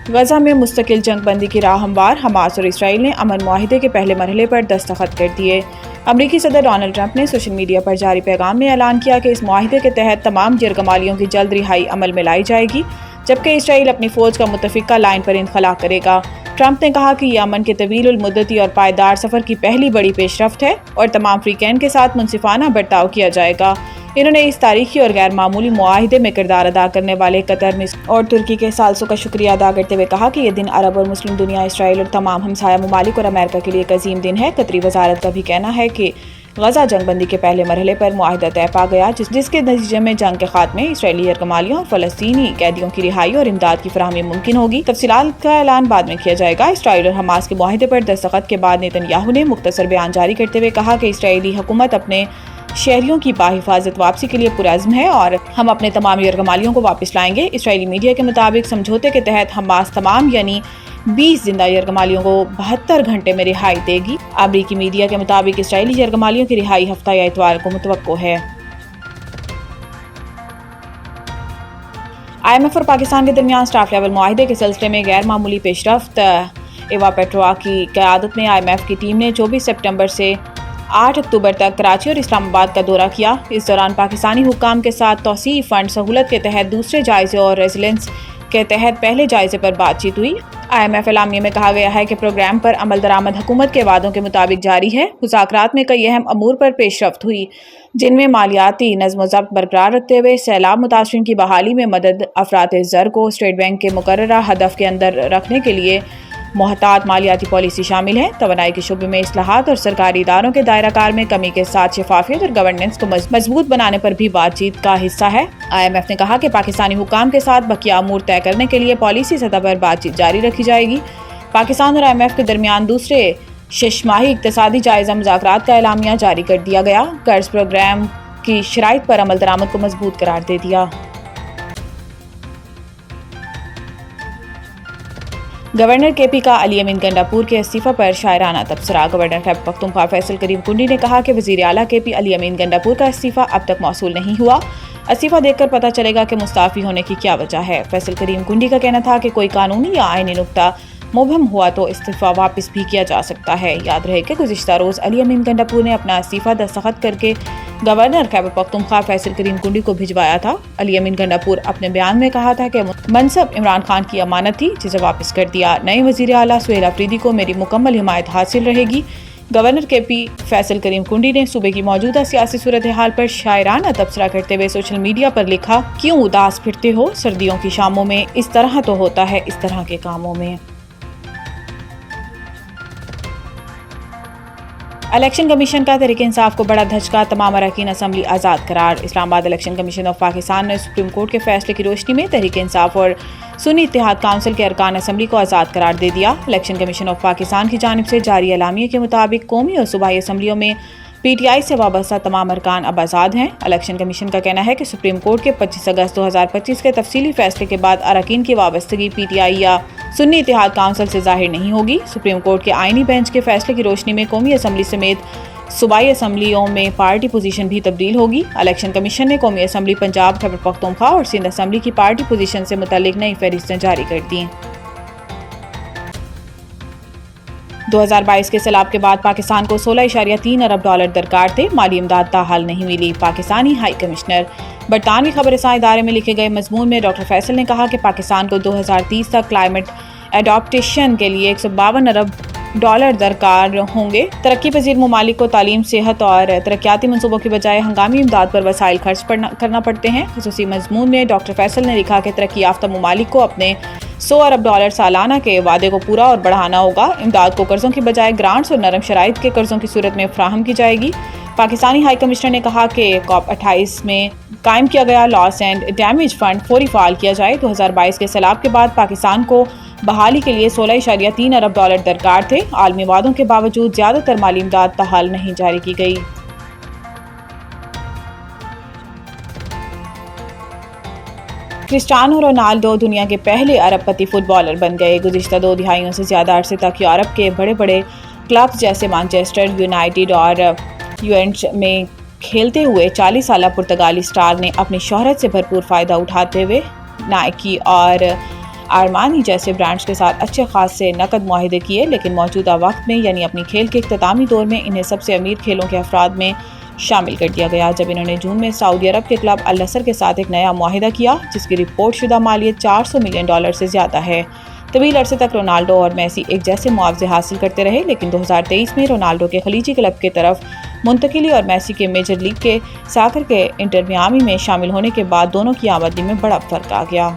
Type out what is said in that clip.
غزہ میں مستقل جنگ بندی کی راہ ہموار، حماس اور اسرائیل نے امن معاہدے کے پہلے مرحلے پر دستخط کر دیے۔ امریکی صدر ڈونلڈ ٹرمپ نے سوشل میڈیا پر جاری پیغام میں اعلان کیا کہ اس معاہدے کے تحت تمام یرغمالیوں کی جلد رہائی عمل میں لائی جائے گی، جبکہ اسرائیل اپنی فوج کا متفقہ لائن پر انخلا کرے گا۔ ٹرمپ نے کہا کہ یہ امن کے طویل المدتی اور پائیدار سفر کی پہلی بڑی پیش رفت ہے اور تمام فریقین کے ساتھ منصفانہ برتاؤ کیا جائے گا۔ انہوں نے اس تاریخی اور غیر معمولی معاہدے میں کردار ادا کرنے والے قطر، مصر اور ترکی کے ثالثوں کا شکریہ ادا کرتے ہوئے کہا کہ یہ دن عرب اور مسلم دنیا، اسرائیل اور تمام ہمسایہ ممالک اور امریکہ کے لیے ایک عظیم دن ہے۔ قطری وزارت کا بھی کہنا ہے کہ غزہ جنگ بندی کے پہلے مرحلے پر معاہدہ طے پا گیا، جس کے نتیجے میں جنگ کے خاتمے، اسرائیلی یرغمالیوں اور فلسطینی قیدیوں کی رہائی اور امداد کی فراہمی ممکن ہوگی۔ تفصیلات کا اعلان بعد میں کیا جائے گا۔ اسرائیل اور حماس کے معاہدے پر دستخط کے بعد نیتن یاہو نے مختصر بیان جاری کرتے ہوئے کہا کہ اسرائیلی حکومت اپنے شہریوں کی باحفاظت واپسی کے لیے پرعزم ہے اور ہم اپنے تمام یرغمالیوں کو واپس لائیں گے۔ اسرائیلی میڈیا کے مطابق سمجھوتے کے تحت حماس تمام یعنی 20 زندہ یرغمالیوں کو 72 گھنٹے میں رہائی دے گی۔ امریکی میڈیا کے مطابق اسرائیلی یرغمالیوں کی رہائی ہفتہ یا اتوار کو متوقع ہے۔ IMF اور پاکستان کے درمیان سٹاف لیول معاہدے کے سلسلے میں غیر معمولی پیش رفت۔ ایوا پیٹروا کی قیادت میں IMF کی ٹیم نے 24 سپتمبر سے 8 اکتوبر تک کراچی اور اسلام آباد کا دورہ کیا۔ اس دوران پاکستانی حکام کے ساتھ توسیعی فنڈ سہولت کے تحت دوسرے جائزے اور ریزیلنس کے تحت پہلے جائزے پر بات چیت ہوئی۔ IMF اعلامیے میں کہا گیا ہے کہ پروگرام پر عمل درآمد حکومت کے وعدوں کے مطابق جاری ہے۔ مذاکرات میں کئی اہم امور پر پیش رفت ہوئی، جن میں مالیاتی نظم و ضبط برقرار رکھتے ہوئے سیلاب متاثرین کی بحالی میں مدد، افراط زر کو اسٹیٹ بینک کے مقررہ ہدف کے اندر رکھنے کے لیے محتاط مالیاتی پالیسی شامل ہے، توانائی کے شعبے میں اصلاحات اور سرکاری اداروں کے دائرہ کار میں کمی کے ساتھ شفافیت اور گورننس کو مضبوط بنانے پر بھی بات چیت کا حصہ ہے۔ IMF نے کہا کہ پاکستانی حکام کے ساتھ بقیہ امور طے کرنے کے لیے پالیسی سطح پر بات چیت جاری رکھی جائے گی۔ پاکستان اور IMF کے درمیان دوسرے 6 ماہی اقتصادی جائزہ مذاکرات کا اعلامیہ جاری کر دیا گیا، قرض پروگرام کی شرائط پر عمل درآمد کو مضبوط قرار دے دیا۔ گورنر KP کا علی امین گنڈاپور کے استعفی پر شاعرانہ تبصرہ۔ گورنر خیبر پختونخوا فیصل کریم کنڈی نے کہا کہ وزیر اعلیٰ KP علی امین گنڈاپور کا استعفی اب تک موصول نہیں ہوا۔ استعفی دیکھ کر پتہ چلے گا کہ مستعفی ہونے کی کیا وجہ ہے۔ فیصل کریم کنڈی کا کہنا تھا کہ کوئی قانونی یا آئینی نکتہ مبہم ہوا تو استعفی واپس بھی کیا جا سکتا ہے۔ یاد رہے کہ گزشتہ روز علی امین گنڈاپور نے اپنا استعفی دستخط کر کے گورنر خیبر پختونخوا فیصل کریم کنڈی کو بھجوایا تھا۔ علی امین گنڈاپور اپنے بیان میں کہا تھا کہ منصب عمران خان کی امانت تھی، جسے واپس کر دیا۔ نئے وزیر اعلیٰ سہیل آفریدی کو میری مکمل حمایت حاصل رہے گی۔ گورنر KP فیصل کریم کنڈی نے صوبے کی موجودہ سیاسی صورتحال پر شاعرانہ تبصرہ کرتے ہوئے سوشل میڈیا پر لکھا، کیوں اداس پھرتے ہو سردیوں کی شاموں میں، اس طرح تو ہوتا ہے اس طرح کے کاموں میں۔ الیکشن کمیشن کا تحریک انصاف کو بڑا دھچکا، تمام اراکین اسمبلی آزاد قرار۔ اسلام آباد الیکشن کمیشن آف پاکستان نے سپریم کورٹ کے فیصلے کی روشنی میں تحریک انصاف اور سنی اتحاد کونسل کے ارکان اسمبلی کو آزاد قرار دے دیا۔ الیکشن کمیشن آف پاکستان کی جانب سے جاری اعلامیے کے مطابق قومی اور صوبائی اسمبلیوں میں PTI سے وابستہ تمام ارکان اب آزاد ہیں۔ الیکشن کمیشن کا کہنا ہے کہ سپریم کورٹ کے 25 اگست 2025 کے تفصیلی فیصلے کے بعد اراکین کی وابستگی PTI یا سنی اتحاد کونسل سے ظاہر نہیں ہوگی۔ سپریم کورٹ کے آئینی بینچ کے فیصلے کی روشنی میں قومی اسمبلی سمیت صوبائی اسمبلیوں میں پارٹی پوزیشن بھی تبدیل ہوگی۔ الیکشن کمیشن نے قومی اسمبلی پنجاب، خیبر پختونخوا اور سندھ اسمبلی کی پارٹی پوزیشن سے متعلق نئی فہرستیں جاری کر دیں۔ 2022 کے سیلاب کے بعد پاکستان کو $16.3 ارب درکار تھے، مالی امداد تاحال نہیں ملی۔ Pakistani high commissioner. برطانوی خبر رساں ادارے میں لکھے گئے مضمون میں ڈاکٹر فیصل نے کہا کہ پاکستان کو 2030 تک کلائمیٹ ایڈاپٹیشن کے لیے $152 ارب درکار ہوں گے۔ ترقی پذیر ممالک کو تعلیم، صحت اور ترقیاتی منصوبوں کی بجائے ہنگامی امداد پر وسائل خرچ کرنا پڑتے ہیں۔ خصوصی مضمون میں ڈاکٹر فیصل نے لکھا کہ ترقی یافتہ ممالک کو اپنے $100 ارب سالانہ کے وعدے کو پورا اور بڑھانا ہوگا۔ امداد کو قرضوں کی بجائے گرانٹس اور نرم شرائط کے قرضوں کی صورت میں فراہم کی جائے گی۔ پاکستانی ہائی کمشنر نے کہا کہ COP28 میں قائم کیا گیا لاس اینڈ ڈیمیج فنڈ فوری فعال کیا جائے۔ 2022 کے سیلاب کے بعد پاکستان کو بحالی کے لیے $16.3 ارب درکار تھے۔ عالمی وعدوں کے باوجود زیادہ تر مالی امداد تاحال نہیں جاری کی گئی۔ کرسٹیانو رونالڈو دنیا کے پہلے ارب پتی فٹ بالر بن گئے۔ گزشتہ 2 دہائیوں سے زیادہ عرصے تک یورپ کے بڑے بڑے کلبز جیسے مانچسٹر یونائیٹڈ اور یوونٹس میں کھیلتے ہوئے 40 سالہ پرتگالی سٹار نے اپنی شہرت سے بھرپور فائدہ اٹھاتے ہوئے نائکی اور آرمانی جیسے برانڈز کے ساتھ اچھے خاصے نقد معاہدے کیے، لیکن موجودہ وقت میں یعنی اپنی کھیل کے اختتامی دور میں انہیں سب سے امیر کھیلوں کے افراد میں شامل کر دیا گیا، جب انہوں نے جون میں سعودی عرب کے کلب النصر کے ساتھ ایک نیا معاہدہ کیا جس کی رپورٹ شدہ مالیت $400 ملین سے زیادہ ہے۔ طویل عرصے تک رونالڈو اور میسی ایک جیسے معاوضے حاصل کرتے رہے، لیکن 2023 میں رونالڈو کے خلیجی کلب کی طرف منتقلی اور میسی کے میجر لیگ کے ساکر کے انٹر میامی میں شامل ہونے کے بعد دونوں کی آمدنی میں بڑا فرق آ گیا۔